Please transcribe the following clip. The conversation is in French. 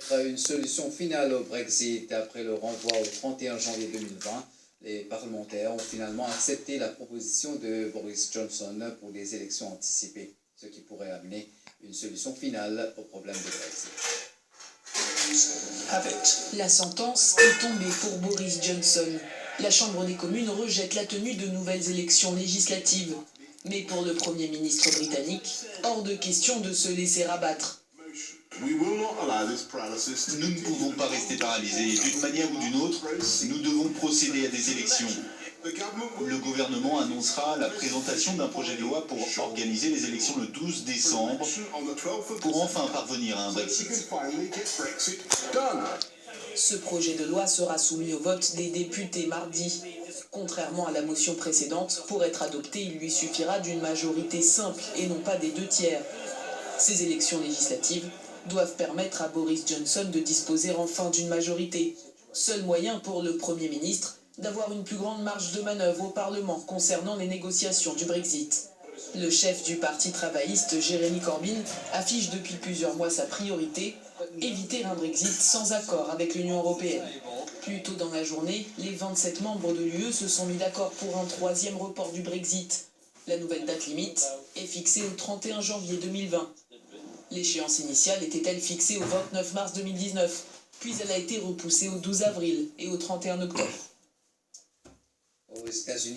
Une solution finale au Brexit après le renvoi au 31 janvier 2020. Les parlementaires ont finalement accepté la proposition de Boris Johnson pour des élections anticipées, ce qui pourrait amener une solution finale au problème du Brexit. La sentence est tombée pour Boris Johnson. La Chambre des communes rejette la tenue de nouvelles élections législatives. Mais pour le Premier ministre britannique, hors de question de se laisser abattre. Nous ne pouvons pas rester paralysés. D'une manière ou d'une autre, nous devons procéder à des élections. Le gouvernement annoncera la présentation d'un projet de loi pour organiser les élections le 12 décembre, pour enfin parvenir à un Brexit. Ce projet de loi sera soumis au vote des députés mardi. Contrairement à la motion précédente, pour être adopté, il lui suffira d'une majorité simple et non pas des 2/3. Ces élections législatives doivent permettre à Boris Johnson de disposer enfin d'une majorité. Seul moyen pour le Premier ministre d'avoir une plus grande marge de manœuvre au Parlement concernant les négociations du Brexit. Le chef du Parti travailliste, Jeremy Corbyn, affiche depuis plusieurs mois sa priorité, éviter un Brexit sans accord avec l'Union européenne. Plus tôt dans la journée, les 27 membres de l'UE se sont mis d'accord pour un 3e report du Brexit. La nouvelle date limite est fixée au 31 janvier 2020. L'échéance initiale était-elle fixée au 29 mars 2019, puis elle a été repoussée au 12 avril et au 31 octobre. Aux États-Unis,